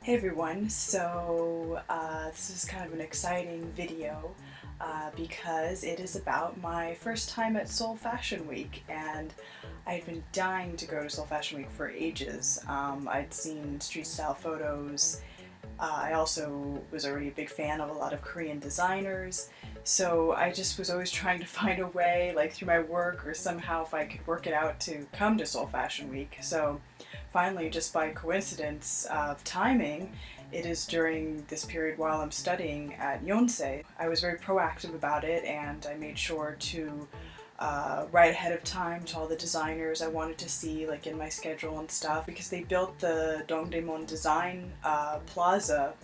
Hey everyone, so this is kind of an exciting video because it is about my first time at Seoul Fashion Week, and I'd been dying to go to Seoul Fashion Week for ages. I'd seen street style photos. I also was already a big fan of a lot of Korean designers, so I just was always trying to find a way, like through my work or somehow, if I could work it out to come to Seoul Fashion Week. So finally, just by coincidence of timing, it is during this period while I'm studying at Yonsei. I was very proactive about it, and I made sure to write ahead of time to all the designers I wanted to see, like in my schedule and stuff, because they built the Dongdaemun Design Plaza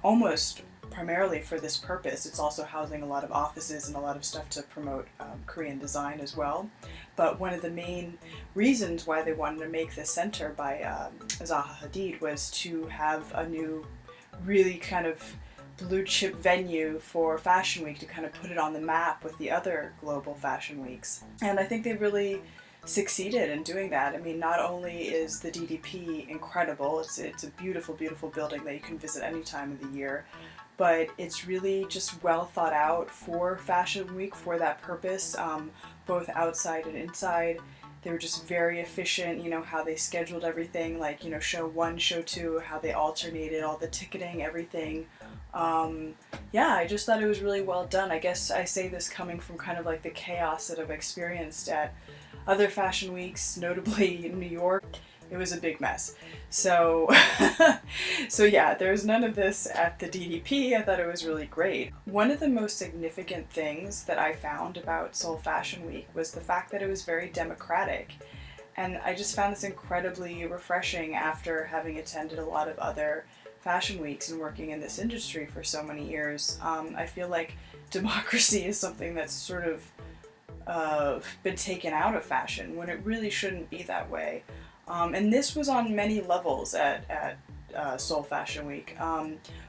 almost primarily for this purpose. It's also housing a lot of offices and a lot of stuff to promote Korean design as well. But one of the main reasons why they wanted to make this center by Zaha Hadid was to have a new, really kind of blue chip venue for Fashion Week, to kind of put it on the map with the other global fashion weeks. And I think they really succeeded in doing that. I mean, not only is the DDP incredible, it's a beautiful, beautiful building that you can visit any time of the year, but it's really just well thought out for Fashion Week for that purpose, both outside and inside. They were just very efficient, you know, how they scheduled everything, like, you know, show one, show two, how they alternated all the ticketing, everything. Yeah, I just thought it was really well done. I guess I say this coming from kind of like the chaos that I've experienced at other fashion weeks, notably in New York. It was a big mess. So, so yeah, there's none of this at the DDP. I thought it was really great. One of the most significant things that I found about Seoul Fashion Week was the fact that it was very democratic. And I just found this incredibly refreshing after having attended a lot of other fashion weeks and working in this industry for so many years. I feel like democracy is something that's sort of been taken out of fashion when it really shouldn't be that way. And this was on many levels at Seoul Fashion Week.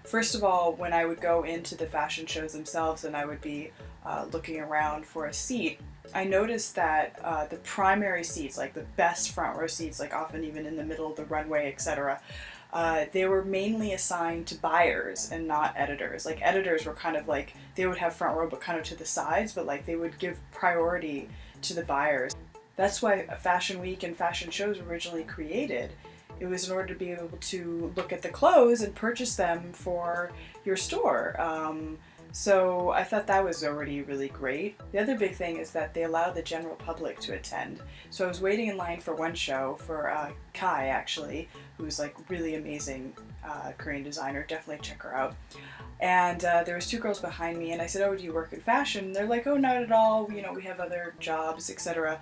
First of all, when I would go into the fashion shows themselves and I would be looking around for a seat, I noticed that the primary seats, like the best front row seats, like often even in the middle of the runway, etc., they were mainly assigned to buyers and not editors. Like editors were kind of like, they would have front row but kind of to the sides, but like they would give priority to the buyers. That's why Fashion Week and fashion shows were originally created. It was in order to be able to look at the clothes and purchase them for your store. So I thought that was already really great. The other big thing is that they allow the general public to attend. So I was waiting in line for one show for Kai, actually, who's like really amazing Korean designer. Definitely check her out. And there was two girls behind me, and I said, "Oh, do you work in fashion?" And they're like, "Oh, not at all. You know, we have other jobs, etc.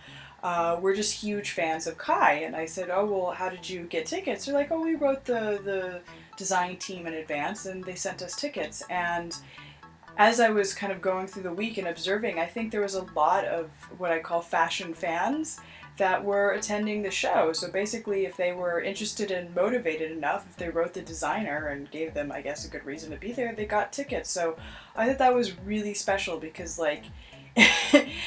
We're just huge fans of Kai." And I said, "Oh, well, how did you get tickets?" They're like, "Oh, we wrote the design team in advance, and they sent us tickets." And as I was kind of going through the week and observing, I think there was a lot of what I call fashion fans that were attending the show. So basically, if they were interested and motivated enough, if they wrote the designer and gave them, I guess, a good reason to be there, they got tickets. So I thought that was really special because, like,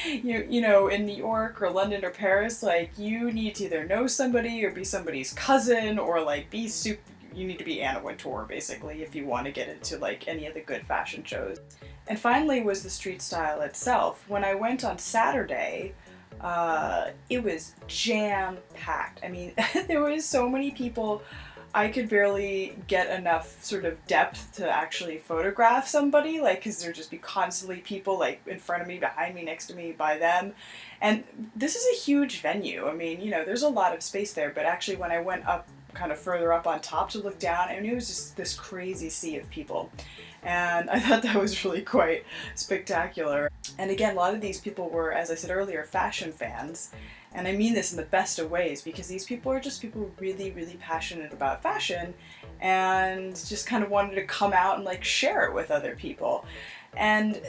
you know, in New York or London or Paris, like, you need to either know somebody or be somebody's cousin or like be super. You need to be Anna Wintour, basically, if you want to get into like any of the good fashion shows. And finally was the street style itself. When I went on Saturday, it was jam-packed. I mean, there was so many people, I could barely get enough sort of depth to actually photograph somebody, like, because there'd just be constantly people like in front of me, behind me, next to me, by them. And this is a huge venue. I mean, you know, there's a lot of space there, but actually when I went up kind of further up on top to look down, and it was just this crazy sea of people. And I thought that was really quite spectacular. And again, a lot of these people were, as I said earlier, fashion fans. And I mean this in the best of ways, because these people are just people really, really passionate about fashion and just kind of wanted to come out and like share it with other people. And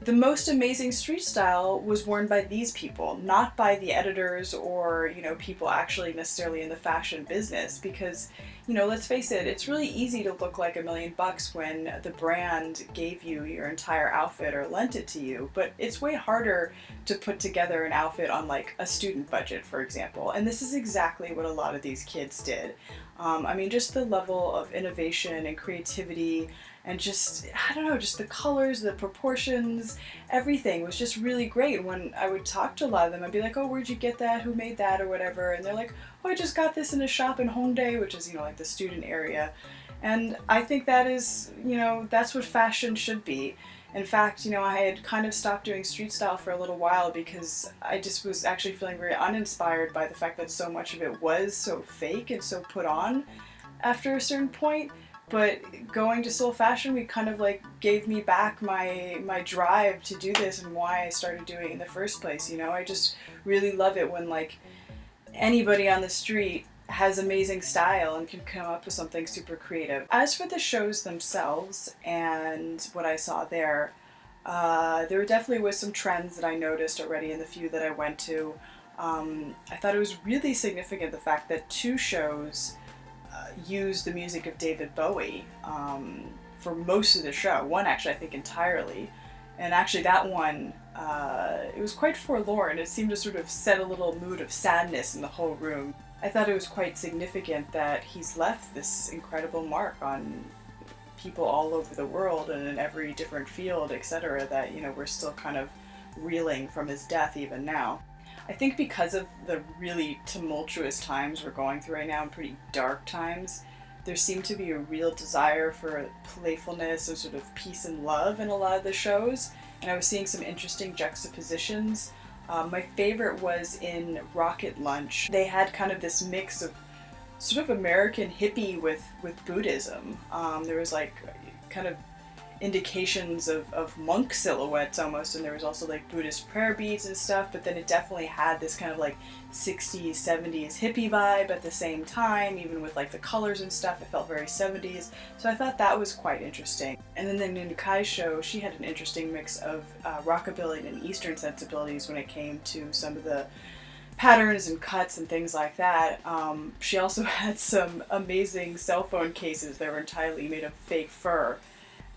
the most amazing street style was worn by these people, not by the editors or, you know, people actually necessarily in the fashion business, because, you know, let's face it, it's really easy to look like $1,000,000 when the brand gave you your entire outfit or lent it to you, but it's way harder to put together an outfit on like a student budget, for example. And this is exactly what a lot of these kids did. I mean, just the level of innovation and creativity and just, I don't know, just the colors, the proportions, everything was just really great. When I would talk to a lot of them, I'd be like, oh, where'd you get that? Who made that? Or whatever. And they're like, oh, I just got this in a shop in Hongdae, which is, you know, like the student area. And I think that is, you know, that's what fashion should be. In fact, you know, I had kind of stopped doing street style for a little while because I just was actually feeling very uninspired by the fact that so much of it was so fake and so put on after a certain point. But going to Seoul Fashion Week kind of like gave me back my drive to do this and why I started doing it in the first place. You know, I just really love it when like anybody on the street has amazing style and can come up with something super creative. As for the shows themselves and what I saw there definitely was some trends that I noticed already in the few that I went to. I thought it was really significant the fact that 2 shows used the music of David Bowie for most of the show. One actually, I think, entirely. And actually that one, it was quite forlorn. It seemed to sort of set a little mood of sadness in the whole room. I thought it was quite significant that he's left this incredible mark on people all over the world and in every different field, etc., that, you know, we're still kind of reeling from his death even now. I think because of the really tumultuous times we're going through right now, and pretty dark times, there seemed to be a real desire for playfulness and sort of peace and love in a lot of the shows, and I was seeing some interesting juxtapositions. My favorite was in Rocket Lunch. They had kind of this mix of sort of American hippie with Buddhism. There was like kind of indications of monk silhouettes almost, and there was also like Buddhist prayer beads and stuff, but then it definitely had this kind of like 60s, 70s hippie vibe at the same time, even with like the colors and stuff. It felt very 70s, so I thought that was quite interesting. And then the Nukai show, she had an interesting mix of rockabilly and Eastern sensibilities when it came to some of the patterns and cuts and things like that. She also had some amazing cell phone cases that were entirely made of fake fur.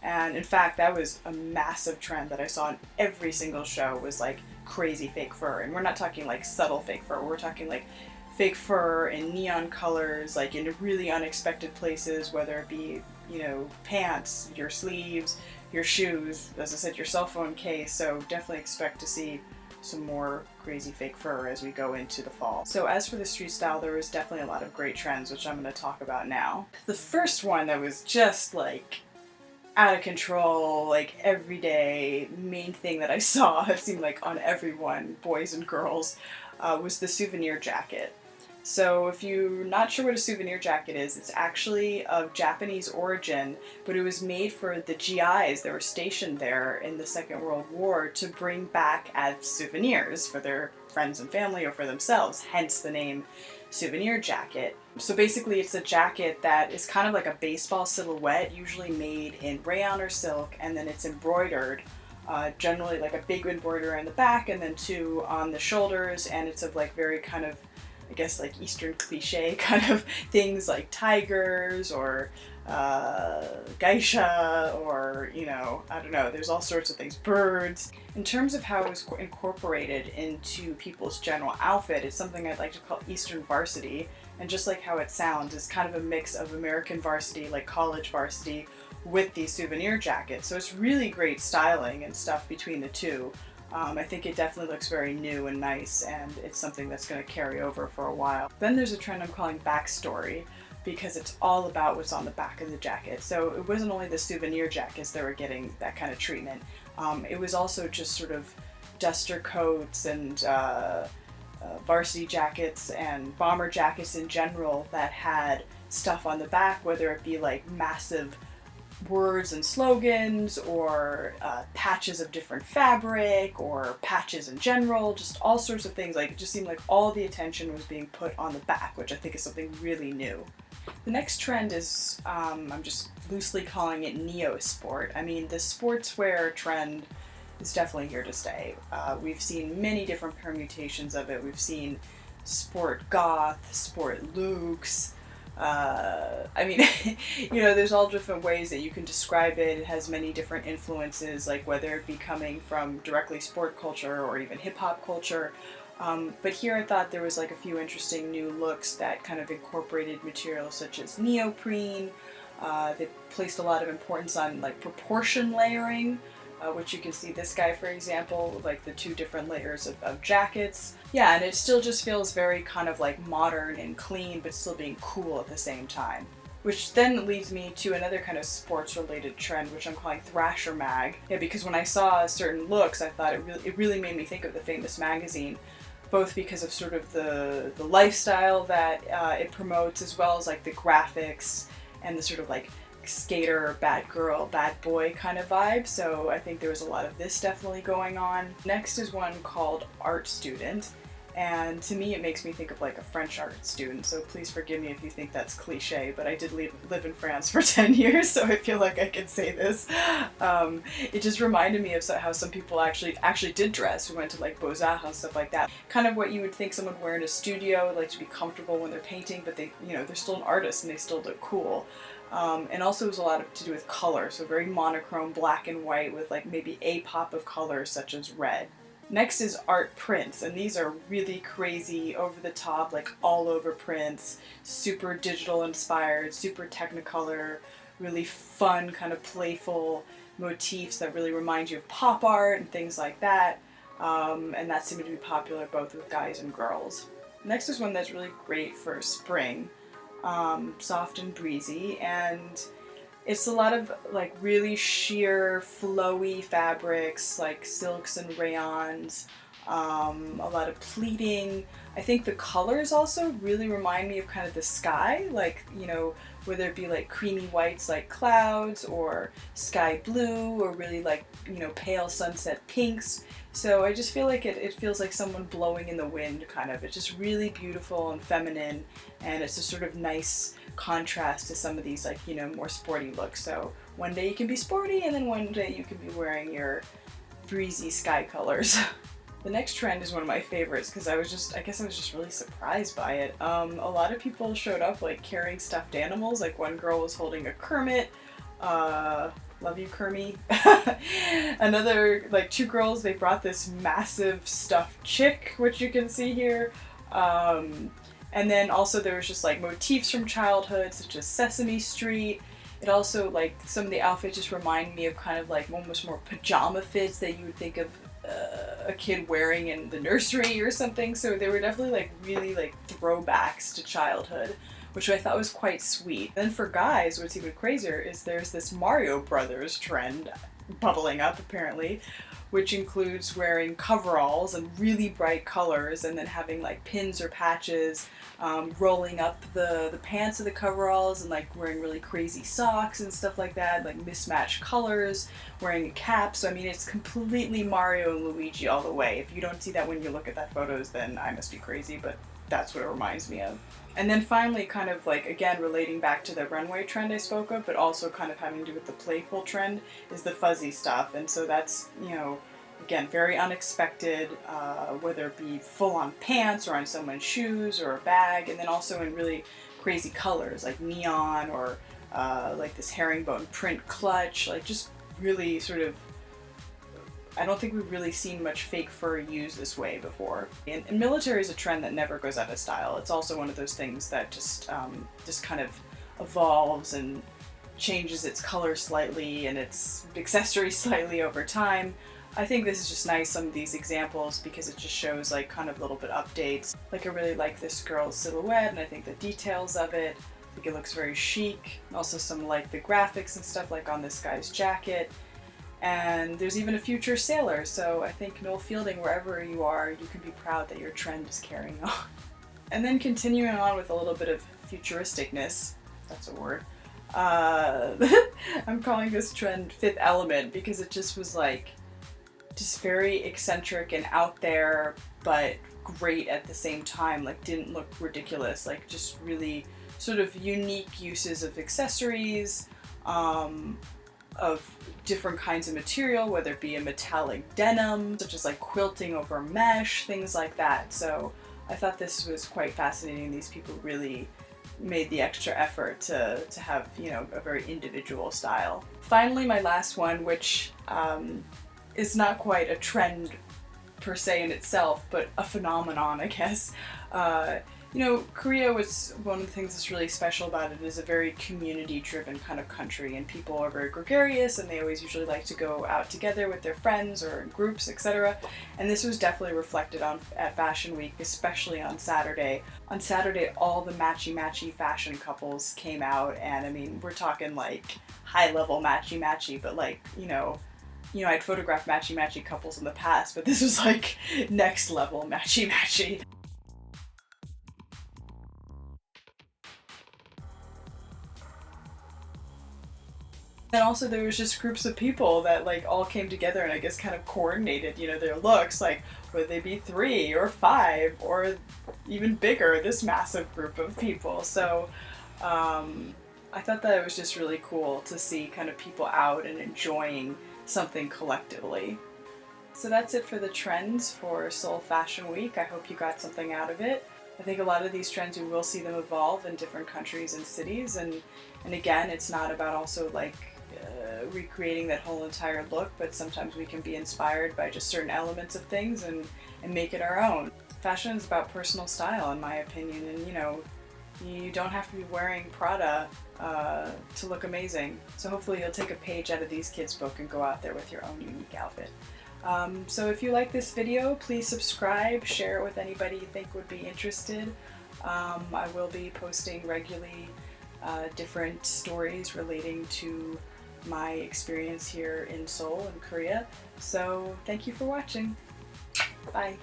And in fact, that was a massive trend that I saw in every single show, was like crazy fake fur. And we're not talking like subtle fake fur, we're talking like fake fur in neon colors, like in really unexpected places, whether it be, you know, pants, your sleeves, your shoes, as I said, your cell phone case. So definitely expect to see some more crazy fake fur as we go into the fall. So as for the street style, there was definitely a lot of great trends, which I'm going to talk about now. The first one that was just like out of control, like everyday main thing that I saw, it seemed like on everyone, boys and girls, was the souvenir jacket. So if you're not sure what a souvenir jacket is, it's actually of Japanese origin, but it was made for the GIs that were stationed there in the Second World War to bring back as souvenirs for their friends and family or for themselves, hence the name souvenir jacket. So basically it's a jacket that is kind of like a baseball silhouette, usually made in rayon or silk, and then it's embroidered, generally like a big embroidery on the back and then 2 on the shoulders, and it's of like very kind of, I guess, like Eastern cliche kind of things like tigers or geisha, or, you know, I don't know, there's all sorts of things, birds. In terms of how it was incorporated into people's general outfit, it's something I'd like to call Eastern varsity, and just like how it sounds, it's kind of a mix of American varsity, like college varsity, with these souvenir jackets. So it's really great styling and stuff between the two. I think it definitely looks very new and nice, and it's something that's going to carry over for a while. Then there's a trend I'm calling backstory, because it's all about what's on the back of the jacket. So it wasn't only the souvenir jackets that were getting that kind of treatment. It was also just sort of duster coats and varsity jackets and bomber jackets in general that had stuff on the back, whether it be like massive words and slogans, or patches of different fabric, or patches in general, just all sorts of things. Like, it just seemed like all the attention was being put on the back, which I think is something really new. The next trend is, I'm just loosely calling it neo-sport. I mean, the sportswear trend is definitely here to stay. We've seen many different permutations of it. We've seen sport goth, sport luxe, I mean, you know, there's all different ways that you can describe it. It has many different influences, like whether it be coming from directly sport culture or even hip hop culture. But here I thought there was like a few interesting new looks that kind of incorporated materials such as neoprene. They placed a lot of importance on like proportion layering, which you can see this guy, for example, like the two different layers of jackets. Yeah, and it still just feels very kind of like modern and clean, but still being cool at the same time. Which then leads me to another kind of sports-related trend, which I'm calling Thrasher Mag. Yeah, because when I saw certain looks, I thought it really made me think of the famous magazine, both because of sort of the lifestyle that it promotes, as well as like the graphics and the sort of like skater, bad girl, bad boy kind of vibe. So I think there was a lot of this definitely going on. Next is one called Art Student. And to me, it makes me think of like a French art student. So please forgive me if you think that's cliche, but I did live in France for 10 years, so I feel like I can say this. It just reminded me of how some people actually did dress, who went to like Beaux-Arts and stuff like that. Kind of what you would think someone would wear in a studio, like to be comfortable when they're painting, but they, you know, they're still an artist and they still look cool. And also it was a lot to do with color, so very monochrome, black and white, with like maybe a pop of color such as red. Next is art prints, and these are really crazy, over the top, like all over prints, super digital inspired, super technicolor, really fun, kind of playful motifs that really remind you of pop art and things like that. And that seemed to be popular both with guys and girls. Next is one that's really great for spring, soft and breezy, and it's a lot of like really sheer, flowy fabrics, like silks and rayons, a lot of pleating. I think the colors also really remind me of kind of the sky, like, you know, whether it be like creamy whites like clouds, or sky blue, or really like, you know, pale sunset pinks. So I just feel like it feels like someone blowing in the wind, kind of. It's just really beautiful and feminine, and it's a sort of nice contrast to some of these, like, you know, more sporty looks. So one day you can be sporty, and then one day you can be wearing your breezy sky colors. The next trend is one of my favorites, because I guess I was just really surprised by it. A lot of people showed up like carrying stuffed animals. Like one girl was holding a Kermit. Love you, Kermie. Another, like two girls, they brought this massive stuffed chick, which you can see here. And then also there was just like motifs from childhood, such as Sesame Street. It also, like, some of the outfits just remind me of kind of like almost more pajama fits that you would think of a kid wearing in the nursery or something. So they were definitely like really like throwbacks to childhood, which I thought was quite sweet. Then for guys, what's even crazier is there's this Mario Brothers trend bubbling up apparently, which includes wearing coveralls and really bright colors, and then having like pins or patches, rolling up the pants of the coveralls, and like wearing really crazy socks and stuff like that, like mismatched colors, wearing a cap. So I mean, it's completely Mario and Luigi all the way. If you don't see that when you look at that photos, then I must be crazy, but that's what it reminds me of. And then finally, kind of like, again, relating back to the runway trend I spoke of, but also kind of having to do with the playful trend, is the fuzzy stuff. And so that's, you know, again, very unexpected, whether it be full-on pants or on someone's shoes or a bag, and then also in really crazy colors like neon, or like this herringbone print clutch, like just really sort of, I don't think we've really seen much fake fur used this way before. And military is a trend that never goes out of style. It's also one of those things that just kind of evolves and changes its color slightly and its accessories slightly over time. I think this is just nice, some of these examples, because it just shows like kind of little bit updates. Like I really like this girl's silhouette, and I think the details of it, I think it looks very chic. Also some like the graphics and stuff like on this guy's jacket. And there's even a future sailor, so I think Noel Fielding, wherever you are, you can be proud that your trend is carrying on. And then continuing on with a little bit of futuristicness, that's a word, I'm calling this trend Fifth Element, because it just was like, just very eccentric and out there, but great at the same time, like didn't look ridiculous, like just really sort of unique uses of accessories, of different kinds of material, whether it be a metallic denim, such as like quilting over mesh, things like that. So I thought this was quite fascinating. These people really made the extra effort to have, you know, a very individual style. Finally, my last one, which is not quite a trend per se in itself, but a phenomenon, I guess. You know, Korea was one of the things that's really special about it is a very community-driven kind of country, and people are very gregarious, and they always usually like to go out together with their friends or in groups, etc. And this was definitely reflected at Fashion Week, especially on Saturday. On Saturday, all the matchy-matchy fashion couples came out, and I mean, we're talking like high-level matchy-matchy, but like, you know, I'd photographed matchy-matchy couples in the past, but this was like next level matchy-matchy. And also there was just groups of people that like all came together and I guess kind of coordinated, you know, their looks, like would they be 3 or 5 or even bigger, this massive group of people. So I thought that it was just really cool to see kind of people out and enjoying something collectively. So that's it for the trends for Seoul Fashion Week. I hope you got something out of it. I think a lot of these trends, we will see them evolve in different countries and cities, and again, it's not about also like recreating that whole entire look, but sometimes we can be inspired by just certain elements of things and make it our own. Fashion is about personal style, in my opinion, and you know, you don't have to be wearing Prada to look amazing. So hopefully you'll take a page out of these kids' book and go out there with your own unique outfit. So if you like this video, please subscribe, share it with anybody you think would be interested. I will be posting regularly different stories relating to my experience here in Seoul in Korea. So thank you for watching. Bye.